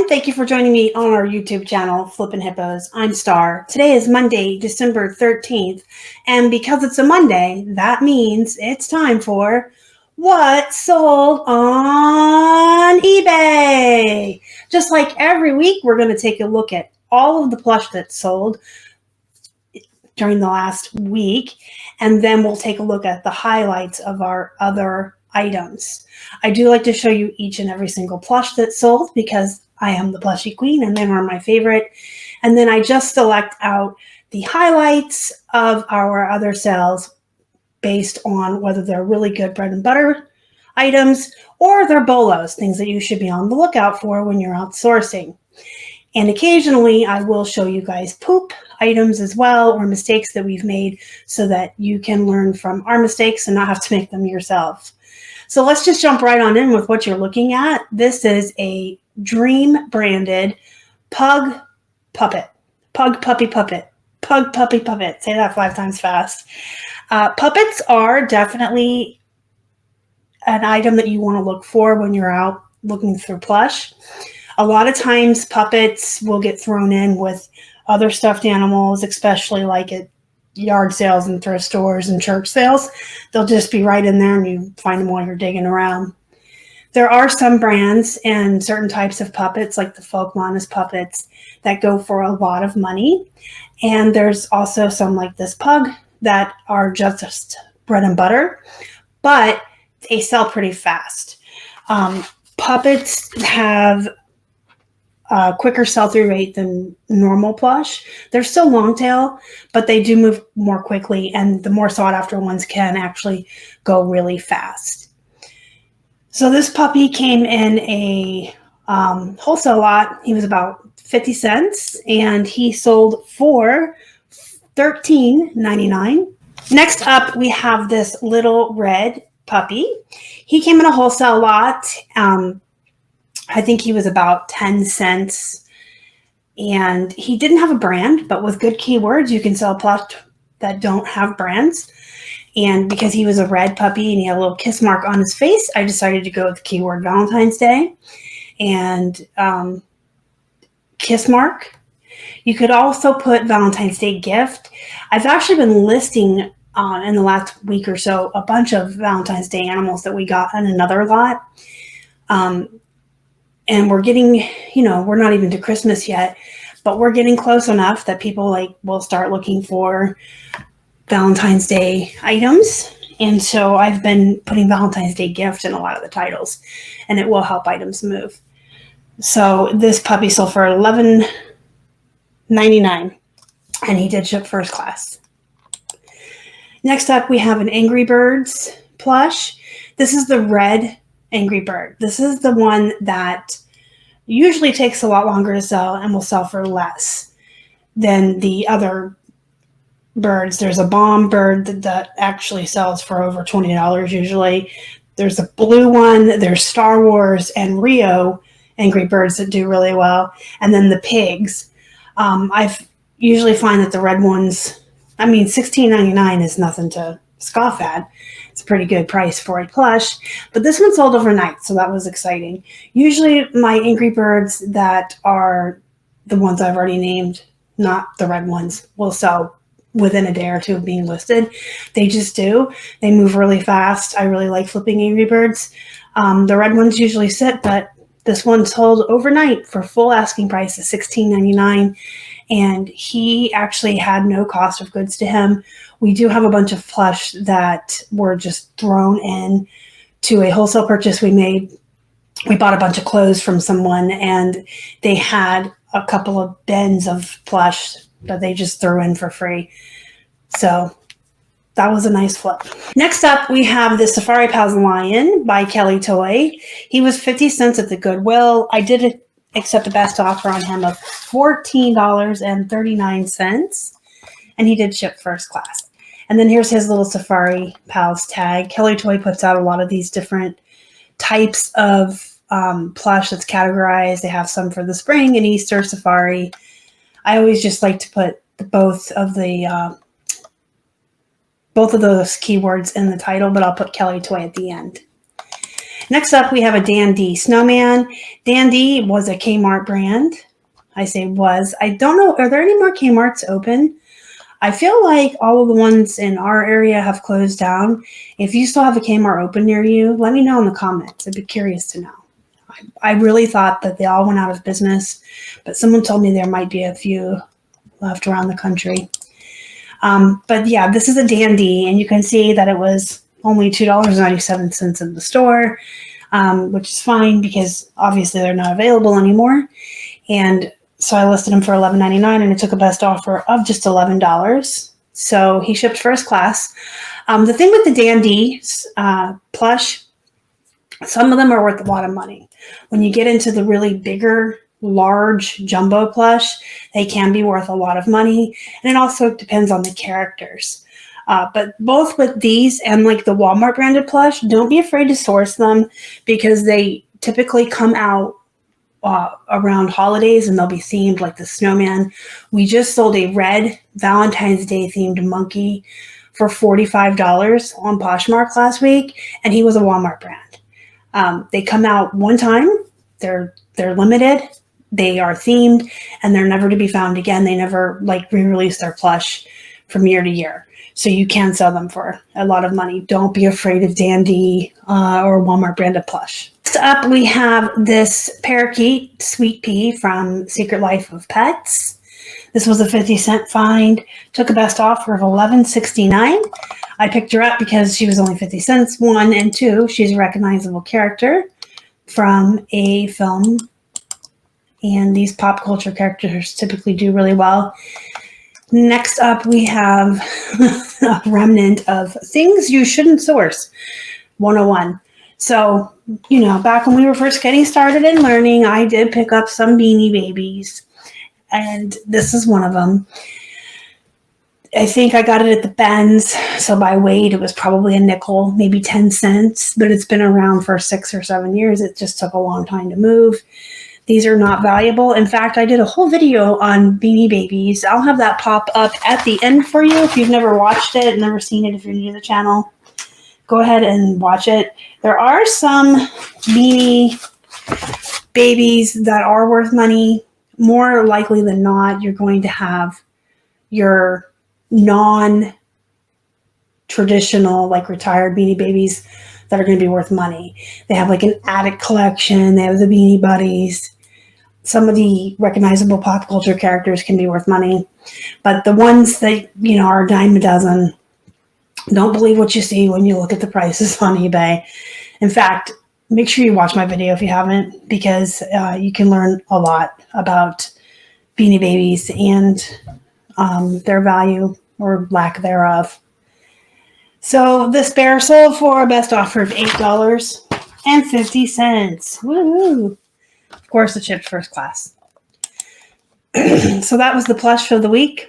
everyone. Thank you for joining me on our YouTube channel, Flippin' Hippos. I'm Star. Today is Monday, December 13th, and because it's a Monday, that means it's time for What Sold on eBay. Just like every week, we're going to take a look at all of the plush that's sold during the last week, and then we'll take a look at the highlights of our other items. I do like to show you each and every single plush that's sold because I am the plushie queen and they are my favorite. And then I just select out the highlights of our other sales based on whether they're really good bread and butter items or they're bolos, things that you should be on the lookout for when you're out sourcing. And occasionally I will show you guys poop items as well, or mistakes that we've made so that you can learn from our mistakes and not have to make them yourself. So let's just jump right on in with what you're looking at. This is a Dream branded pug puppet. Pug puppy puppet. Pug puppy puppet. Say that 5 times fast. Puppets are definitely an item that you want to look for when you're out looking for plush. A lot of times puppets will get thrown in with other stuffed animals, especially like at yard sales and thrift stores and church sales. They'll just be right in there and you find them while you're digging around. There are some brands and certain types of puppets like the Folkmanis puppets that go for a lot of money. And there's also some like this pug that are just bread and butter, but they sell pretty fast. Puppets have a quicker sell-through rate than normal plush. They're still long tail, but they do move more quickly, and the more sought-after ones can actually go really fast. So this puppy came in a wholesale lot. He was about 50 cents, and he sold for $13.99. Next up, we have this little red puppy. He came in a wholesale lot. I think he was about 10 cents, and he didn't have a brand, but with good keywords, you can sell plush that don't have brands. And because he was a red puppy and he had a little kiss mark on his face, I decided to go with the keyword Valentine's Day and kiss mark. You could also put Valentine's Day gift. I've actually been listing in the last week or so a bunch of Valentine's Day animals that we got in another lot. And we're getting, we're not even to Christmas yet, but we're getting close enough that people will start looking for Valentine's Day items. And so I've been putting Valentine's Day gift in a lot of the titles, and it will help items move. So this puppy sold for $11.99, and he did ship first class. Next up, we have an Angry Birds plush. This is the red Angry Bird. This is the one that usually takes a lot longer to sell and will sell for less than the other birds. There's a bomb bird that actually sells for over $20 usually. There's a blue one. There's Star Wars and Rio Angry Birds that do really well. And then the pigs. I've usually find that the red ones, $16.99 is nothing to scoff at. It's a pretty good price for a plush, but this one sold overnight, so that was exciting. Usually my Angry Birds that are the ones I've already named, not the red ones, will sell within a day or two of being listed. They just do. They move really fast. I really like flipping Angry Birds. The red ones usually sit, but this one sold overnight for full asking price of $16.99, and he actually had no cost of goods to him. We do have a bunch of plush that were just thrown in to a wholesale purchase we made. We bought a bunch of clothes from someone, and they had a couple of bins of plush that they just threw in for free. So that was a nice flip. Next up, we have the Safari Pals Lion by Kelly Toy. He was 50 cents at the Goodwill. I did accept a best offer on him of $14.39, and he did ship first class. And then here's his little Safari Pals tag. Kelly Toy puts out a lot of these different types of plush that's categorized. They have some for the spring and Easter safari. I always just like to put both of those keywords in the title, but I'll put Kelly Toy at the end. Next up, we have a Dan-D snowman. Dan-D was a Kmart brand. I say was. I don't know. Are there any more Kmarts open? I feel like all of the ones in our area have closed down. If you still have a Kmart open near you, let me know in the comments. I'd be curious to know. I really thought that they all went out of business, but someone told me there might be a few left around the country. But yeah, this is a Dan-D, and you can see that it was only $2.97 in the store, which is fine because obviously they're not available anymore. And so I listed him for $11.99, and it took a best offer of just $11. So he shipped first class. The thing with the Dan-D plush, some of them are worth a lot of money. When you get into the really bigger, large jumbo plush, they can be worth a lot of money. And it also depends on the characters. But both with these and like the Walmart branded plush, don't be afraid to source them because they typically come out around holidays and they'll be themed like the snowman. We just sold a red Valentine's Day themed monkey for $45 on Poshmark last week, and he was a Walmart brand. They come out one time. They're limited. They are themed, and they're never to be found again. They never like re-release their plush from year to year. So you can sell them for a lot of money. Don't be afraid of Dan-D or Walmart branded plush. Next up, we have this parakeet, Sweet Pea from Secret Life of Pets. This was a 50-cent find. Took a best offer of $11.69. I picked her up because she was only 50 cents, one, and two, she's a recognizable character from a film. And these pop culture characters typically do really well. Next up, we have a remnant of things you shouldn't source, 101. So, you know, back when we were first getting started and learning, I did pick up some Beanie Babies, and this is one of them. I think I got it at the Ben's, so by weight, it was probably a nickel, maybe 10 cents, but it's been around for 6 or 7 years. It just took a long time to move. These are not valuable. In fact, I did a whole video on Beanie Babies. I'll have that pop up at the end for you if you've never watched it, never seen it if you're new to the channel. Go ahead and watch it. There are some Beanie Babies that are worth money. More likely than not, you're going to have your non-traditional, like retired Beanie Babies that are going to be worth money. They have like an attic collection. They have the Beanie Buddies. Some of the recognizable pop culture characters can be worth money. But the ones that, you know, are a dime a dozen, don't believe what you see when you look at the prices on eBay. In fact, make sure you watch my video if you haven't, because you can learn a lot about Beanie Babies and their value or lack thereof. So this bear sold for a best offer of $8.50. Woohoo! Of course, it shipped first class. So that was the plush for the week.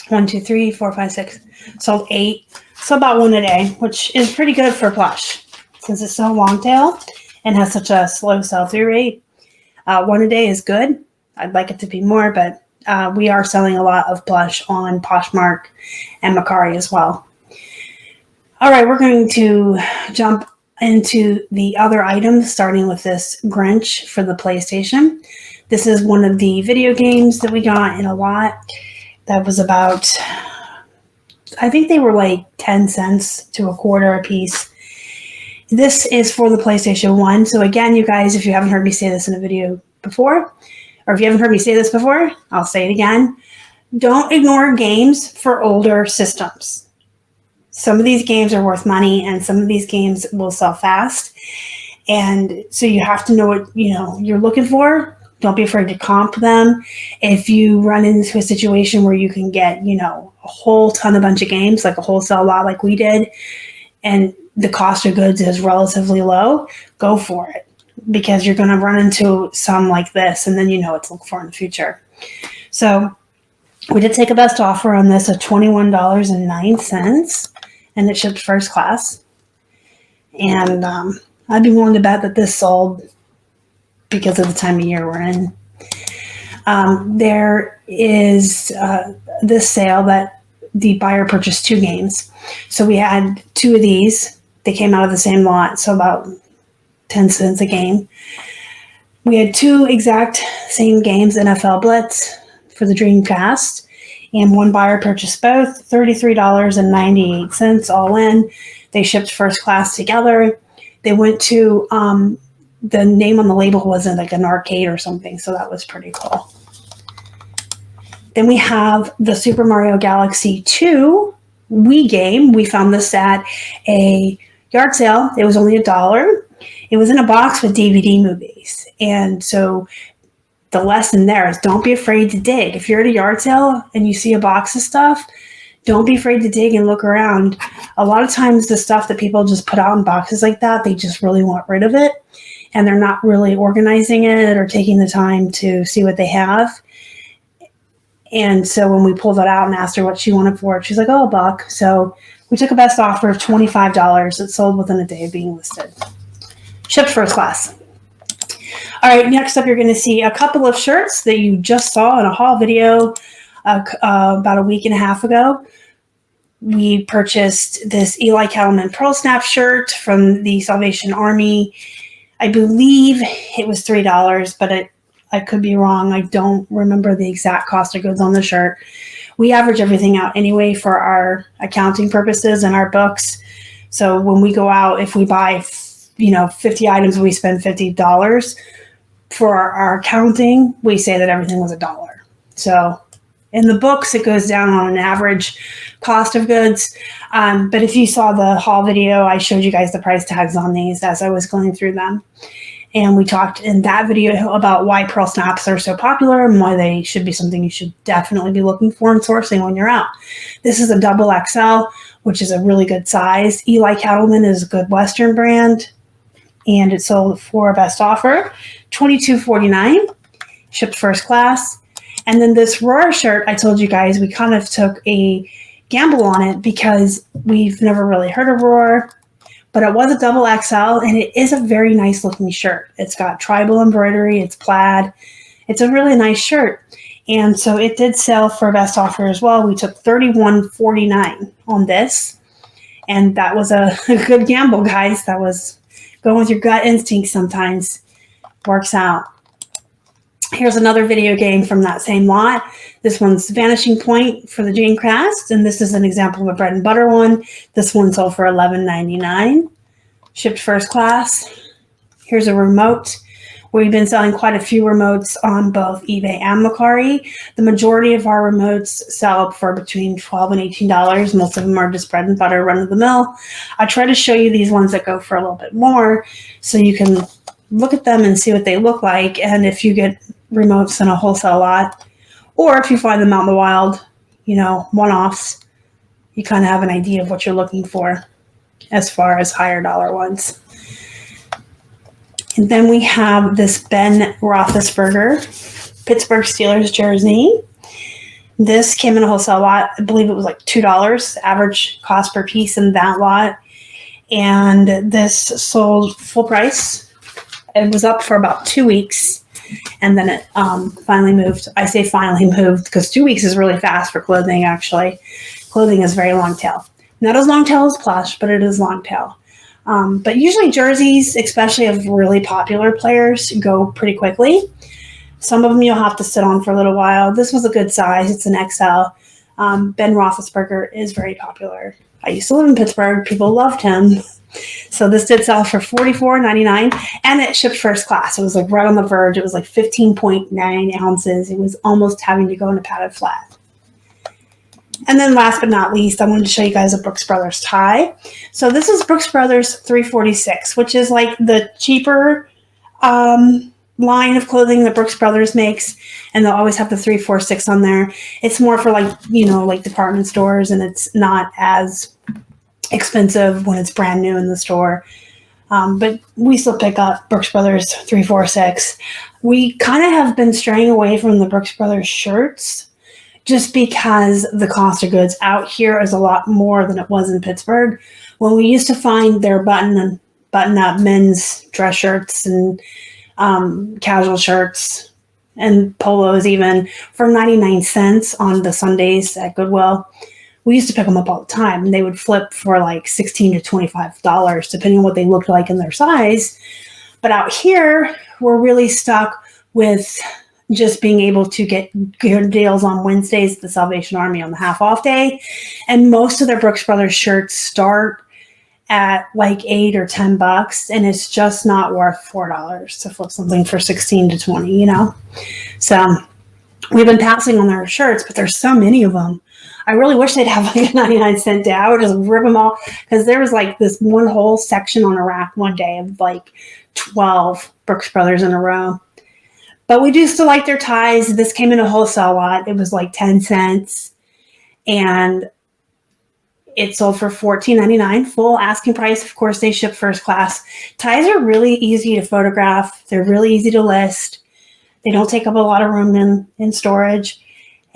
1, 2, 3, 4, 5, 6. Sold 8. So about one a day, which is pretty good for plush since it's so long tail and has such a slow sell-through rate. One a day is good. I'd like it to be more, but we are selling a lot of plush on Poshmark and Mercari as well. All right, we're going to jump into the other items, starting with this Grinch for the PlayStation. This is one of the video games that we got in a lot. That was about, I think they were like 10 cents to a quarter a piece. This is for the PlayStation 1. So again, you guys, if you haven't heard me say this in a video before, or if you haven't heard me say this before, I'll say it again. Don't ignore games for older systems. Some of these games are worth money, and some of these games will sell fast. And so you have to know what you're looking for. Don't be afraid to comp them. If you run into a situation where you can get, a whole bunch of games, like a wholesale lot like we did, and the cost of goods is relatively low, go for it. Because you're going to run into some like this, and then you know what to look for in the future. So we did take a best offer on this of $21.09. And it shipped first class. And I'd be willing to bet that this sold because of the time of year we're in. There is this sale that the buyer purchased 2 games. So we had 2 of these. They came out of the same lot. So about 10 cents a game. We had 2 exact same games, NFL Blitz for the Dreamcast, and one buyer purchased both, $33.98 all in. They shipped first class together. They went to, the name on the label wasn't like an arcade or something, so that was pretty cool. Then we have the Super Mario Galaxy 2 Wii game. We found this at a yard sale. It was only $1. It was in a box with DVD movies. And so the lesson there is don't be afraid to dig. If you're at a yard sale and you see a box of stuff, don't be afraid to dig and look around. A lot of times the stuff that people just put out in boxes like that, they just really want rid of it. And they're not really organizing it or taking the time to see what they have. And so when we pulled it out and asked her what she wanted for it, she's like, oh, $1. So we took a best offer of $25. It sold within a day of being listed. Shipped first class. All right, next up, you're going to see a couple of shirts that you just saw in a haul video about a week and a half ago. We purchased this Eli Cattleman Pearl Snap shirt from the Salvation Army. I believe it was $3, but I could be wrong. I don't remember the exact cost of goods on the shirt. We average everything out anyway for our accounting purposes and our books. So when we go out, if we buy 50 items, we spend $50. For our accounting, we say that everything was $1. So in the books, it goes down on an average cost of goods. But if you saw the haul video, I showed you guys the price tags on these as I was going through them. And we talked in that video about why Pearl Snaps are so popular and why they should be something you should definitely be looking for and sourcing when you're out. This is a double XL, which is a really good size. Eli Cattleman is a good Western brand, and it sold for a best offer, $22.49, shipped first class. And then this Roar shirt, I told you guys, we kind of took a gamble on it because we've never really heard of Roar, but it was a double XL, and it is a very nice looking shirt. It's got tribal embroidery, it's plaid. It's a really nice shirt. And so it did sell for best offer as well. We took $31.49 on this, and that was a good gamble, guys. That was going with your gut instinct sometimes. Works out. Here's another video game from that same lot. This one's Vanishing Point for the Dreamcast, and this is an example of a bread and butter one. This one sold for $11.99, shipped first class. Here's a remote. We've been selling quite a few remotes on both eBay and Mercari. The majority of our remotes sell for between $12 and $18. Most of them are just bread and butter, run-of-the-mill. I try to show you these ones that go for a little bit more so you can look at them and see what they look like. And if you get remotes in a wholesale lot, or if you find them out in the wild, one-offs, you kind of have an idea of what you're looking for as far as higher dollar ones. And then we have this Ben Roethlisberger Pittsburgh Steelers jersey. This came in a wholesale lot. I believe it was like $2 average cost per piece in that lot. And this sold full price. It was up for about 2 weeks. And then it finally moved. I say finally moved because 2 weeks is really fast for clothing, actually. Clothing is very long tail. Not as long tail as Plush, but it is long tail. But usually jerseys, especially of really popular players, go pretty quickly. Some of them you'll have to sit on for a little while. This was a good size. It's an XL. Ben Roethlisberger is very popular. I used to live in Pittsburgh. People loved him. So this did sell for $44.99, and it shipped first class. It was like right on the verge. It was like 15.9 ounces. It was almost having to go in a padded flat. And then last but not least, I wanted to show you guys a Brooks Brothers tie. So this is Brooks Brothers 346, which is like the cheaper line of clothing that Brooks Brothers makes. And they'll always have the 346 on there. It's more for like department stores, and it's not as expensive when it's brand new in the store. But we still pick up Brooks Brothers 346. We kind of have been straying away from the Brooks Brothers shirts just because the cost of goods out here is a lot more than it was in Pittsburgh. When we used to find their button-up men's dress shirts and casual shirts and polos even for 99 cents on the Sundays at Goodwill, we used to pick them up all the time, and they would flip for like $16 to $25, depending on what they looked like and their size. But out here, we're really stuck with just being able to get good deals on Wednesdays at the Salvation Army on the half off day. And most of their Brooks Brothers shirts start at like $8 or $10, and it's just not worth $4 to flip something for 16 to 20, you know? So we've been passing on their shirts, but there's so many of them. I really wish they'd have like a 99-cent day. I would just rip them all, because there was like this one whole section on a rack one day of like 12 Brooks Brothers in a row. But we do still like their ties. This came in a wholesale lot. It was like 10 cents. And it sold for $14.99, full asking price. Of course, they ship first class. Ties are really easy to photograph. They're really easy to list. They don't take up a lot of room in storage.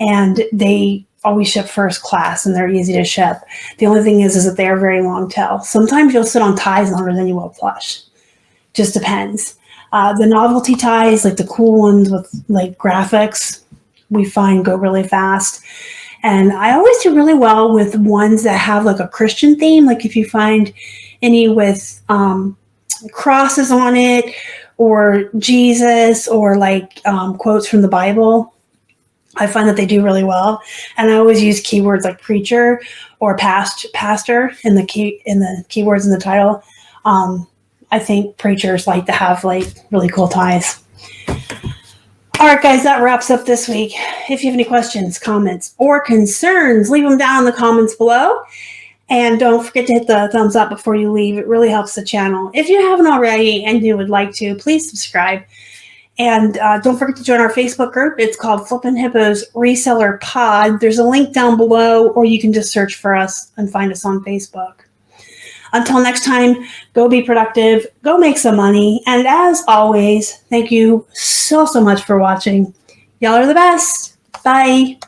And they always ship first class, and they're easy to ship. The only thing is that they are very long tail. Sometimes you'll sit on ties longer than you will plush. Just depends. The novelty ties, like the cool ones with like graphics, we find go really fast. And I always do really well with ones that have like a Christian theme. Like if you find any with crosses on it, or Jesus, or like quotes from the Bible, I find that they do really well. And I always use keywords like preacher or pastor in the keywords in the title. I think preachers like to have like really cool ties. All right, guys, that wraps up this week. If you have any questions, comments, or concerns, leave them down in the comments below. And don't forget to hit the thumbs up before you leave. It really helps the channel. If you haven't already and you would like to, please subscribe. And don't forget to join our Facebook group. It's called Flippin' Hippos Reseller Pod. There's a link down below, or you can just search for us and find us on Facebook. Until next time, go be productive, go make some money, and as always, thank you so much for watching. Y'all are the best. Bye.